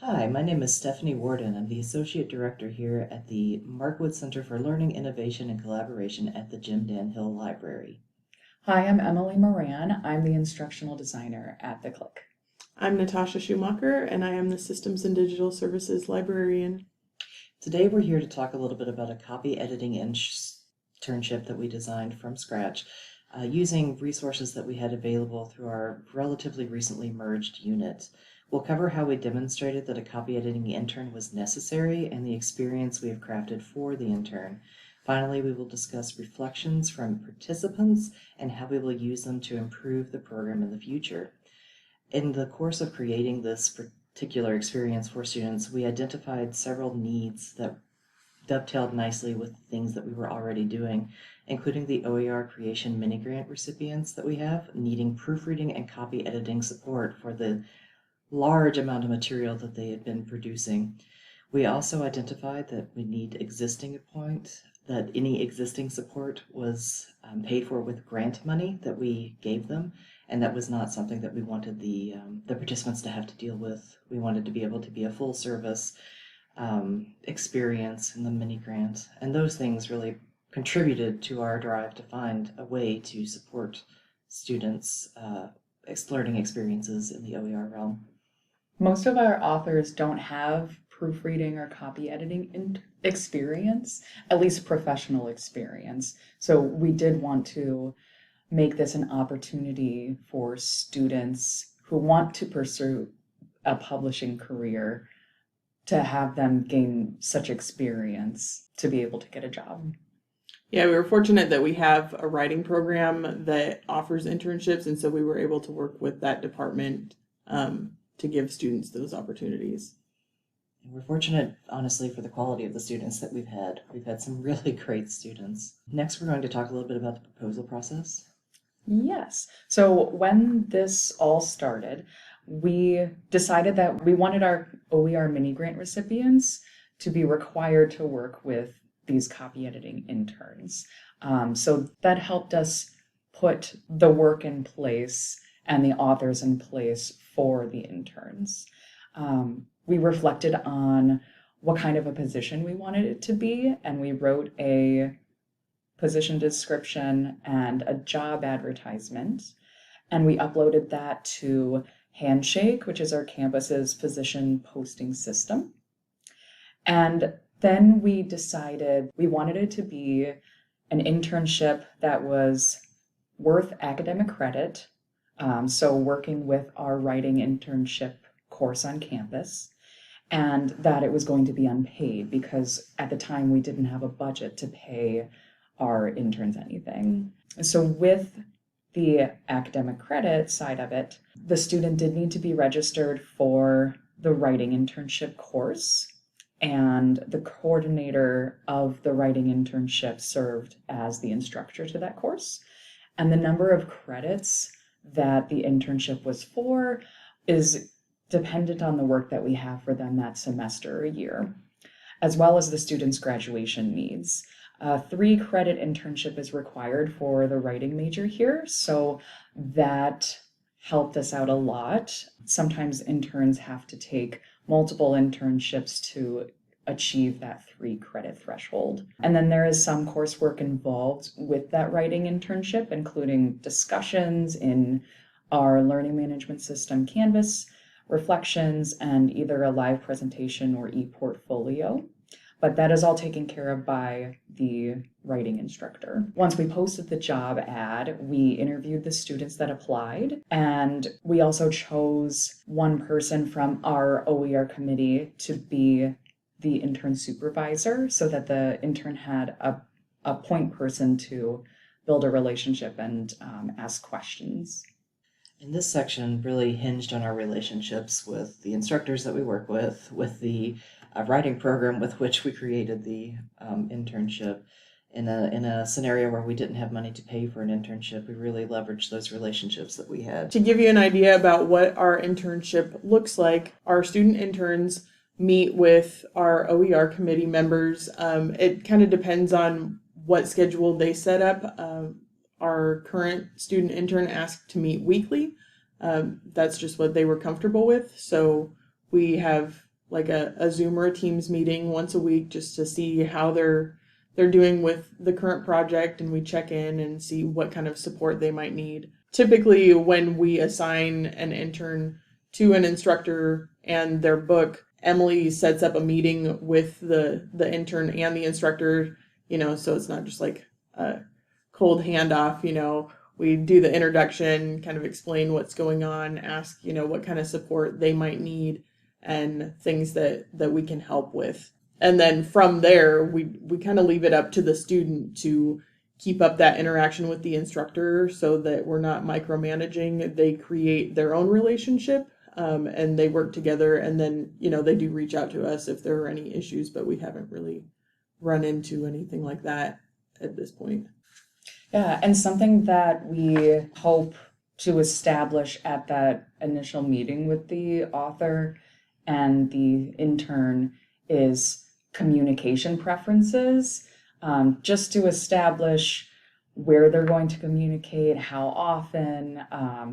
Hi, my name is Stephanie Warden. I'm the Associate Director here at the Markwood Center for Learning, Innovation, and Collaboration at the Jim Dan Hill Library. Hi, I'm Emily Moran. I'm the instructional designer at the Click. I'm Natasha Schumacher, and I am the Systems and Digital Services Librarian. Today we're here to talk a little bit about a copy editing internship that we designed from scratch using resources that we had available through our relatively recently merged unit. We'll cover how we demonstrated that a copy editing intern was necessary and the experience we have crafted for the intern. Finally, we will discuss reflections from participants and how we will use them to improve the program in the future. In the course of creating this particular experience for students, we identified several needs that dovetailed nicely with things that we were already doing, including the OER creation mini grant recipients that we have needing proofreading and copy editing support for the large amount of material that they had been producing. We also identified that we need that any existing support was paid for with grant money that we gave them, and that was not something that we wanted the participants to have to deal with. We wanted to be able to be a full service experience in the mini grant, and those things really contributed to our drive to find a way to support students' learning experiences in the OER realm. Most of our authors don't have proofreading or copy editing experience, at least professional experience. So we did want to make this an opportunity for students who want to pursue a publishing career to have them gain such experience to be able to get a job. Yeah, we were fortunate that we have a writing program that offers internships, and so we were able to work with that department to give students those opportunities. And we're fortunate, honestly, for the quality of the students that we've had. We've had some really great students. Next, we're going to talk a little bit about the proposal process. Yes. So when this all started, we decided that we wanted our OER mini grant recipients to be required to work with these copy editing interns. So that helped us put the work in place and the authors in place for the interns. We reflected on what kind of a position we wanted it to be, and we wrote a position description and a job advertisement, and we uploaded that to Handshake, which is our campus's position posting system. And then we decided we wanted it to be an internship that was worth academic credit, so working with our writing internship course on campus, and that it was going to be unpaid because at the time we didn't have a budget to pay our interns anything. So with the academic credit side of it, the student did need to be registered for the writing internship course, and the coordinator of the writing internship served as the instructor to that course. And the number of credits that the internship was for is dependent on the work that we have for them that semester or year, as well as the student's graduation needs. 3-credit internship is required for the writing major here, so that helped us out a lot. Sometimes interns have to take multiple internships to achieve that 3-credit threshold. And then there is some coursework involved with that writing internship, including discussions in our learning management system, Canvas, reflections, and either a live presentation or e-portfolio. But that is all taken care of by the writing instructor. Once we posted the job ad, we interviewed the students that applied, and we also chose one person from our OER committee to be the intern supervisor so that the intern had a point person to build a relationship and ask questions. And this section really hinged on our relationships with the instructors that we work with the writing program with which we created the internship. In a scenario where we didn't have money to pay for an internship, we really leveraged those relationships that we had. To give you an idea about what our internship looks like, our student interns meet with our OER committee members. It kind of depends on what schedule they set up. Our current student intern asked to meet weekly. That's just what they were comfortable with. So we have like a Zoom or a Teams meeting once a week just to see how they're doing with the current project, and we check in and see what kind of support they might need. Typically, when we assign an intern to an instructor and their book, Emily sets up a meeting with the intern and the instructor, so it's not just like a cold handoff, we do the introduction, kind of explain what's going on, ask, what kind of support they might need and things that we can help with. And then from there, we kind of leave it up to the student to keep up that interaction with the instructor so that we're not micromanaging. They create their own relationship, and they work together. And then, they do reach out to us if there are any issues, but we haven't really run into anything like that at this point. Yeah, and something that we hope to establish at that initial meeting with the author and the intern is communication preferences, just to establish where they're going to communicate, how often,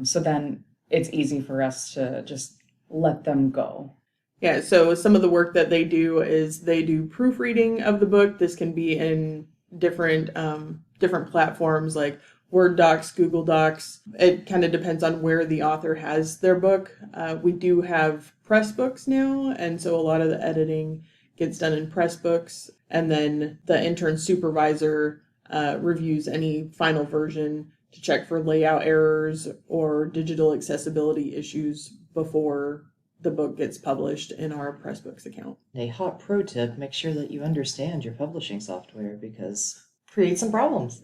so then it's easy for us to just let them go. Yeah, so some of the work that they do is they do proofreading of the book. This can be in different platforms like Word docs, Google Docs. It kind of depends on where the author has their book. We do have press books now, and so a lot of the editing gets done in press books, and then the intern supervisor reviews any final version to check for layout errors or digital accessibility issues before the book gets published in our Pressbooks account. A hot pro tip, make sure that you understand your publishing software because it creates some problems.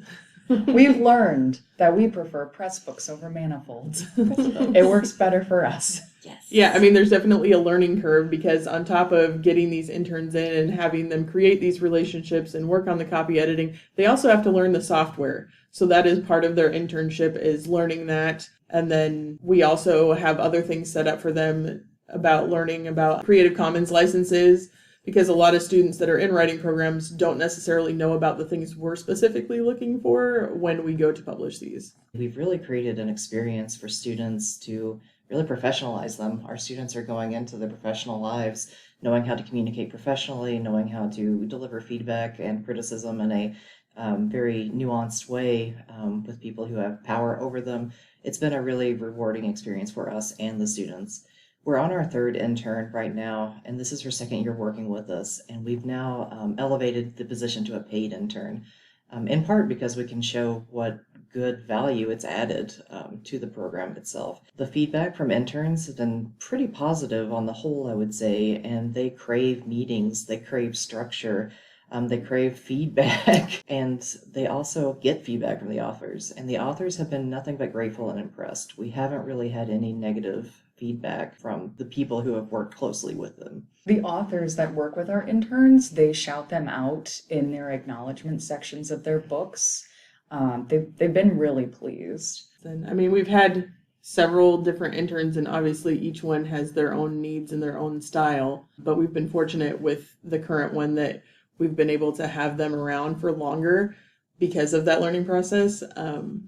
We've learned that we prefer Pressbooks over manifolds. It works better for us. Yes. Yeah, I mean, there's definitely a learning curve because on top of getting these interns in and having them create these relationships and work on the copy editing, they also have to learn the software. So that is part of their internship, is learning that. And then we also have other things set up for them about learning about Creative Commons licenses, because a lot of students that are in writing programs don't necessarily know about the things we're specifically looking for when we go to publish these. We've really created an experience for students to really professionalize them. Our students are going into their professional lives knowing how to communicate professionally, knowing how to deliver feedback and criticism in a very nuanced way with people who have power over them. It's been a really rewarding experience for us and the students. We're on our third intern right now, and this is her second year working with us, and we've now elevated the position to a paid intern, in part because we can show what good value it's added to the program itself. The feedback from interns has been pretty positive on the whole, I would say, and they crave meetings, they crave structure, they crave feedback, and they also get feedback from the authors, and the authors have been nothing but grateful and impressed. We haven't really had any negative feedback from the people who have worked closely with them. The authors that work with our interns, they shout them out in their acknowledgement sections of their books. They've been really pleased. And I mean, we've had several different interns, and obviously each one has their own needs and their own style, but we've been fortunate with the current one that we've been able to have them around for longer because of that learning process.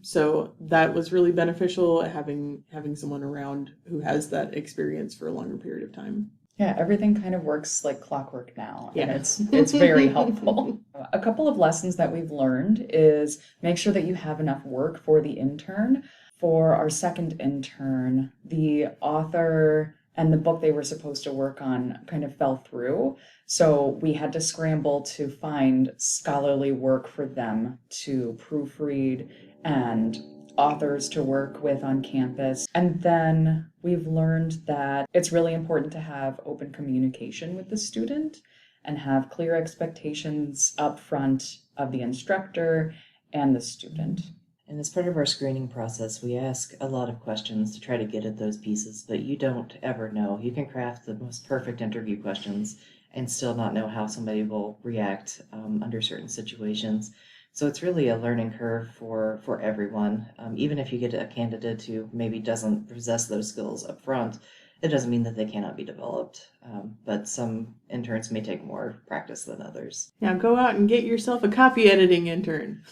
So that was really beneficial, having someone around who has that experience for a longer period of time. Yeah, everything kind of works like clockwork now, and Yeah. it's very helpful. A couple of lessons that we've learned is make sure that you have enough work for the intern. For our second intern, the author and the book they were supposed to work on kind of fell through. So we had to scramble to find scholarly work for them to proofread and authors to work with on campus. And then we've learned that it's really important to have open communication with the student and have clear expectations up front of the instructor and the student. And as part of our screening process, we ask a lot of questions to try to get at those pieces, but you don't ever know. You can craft the most perfect interview questions and still not know how somebody will react under certain situations. So it's really a learning curve for everyone. Even if you get a candidate who maybe doesn't possess those skills up front, it doesn't mean that they cannot be developed. But some interns may take more practice than others. Now go out and get yourself a copy editing intern.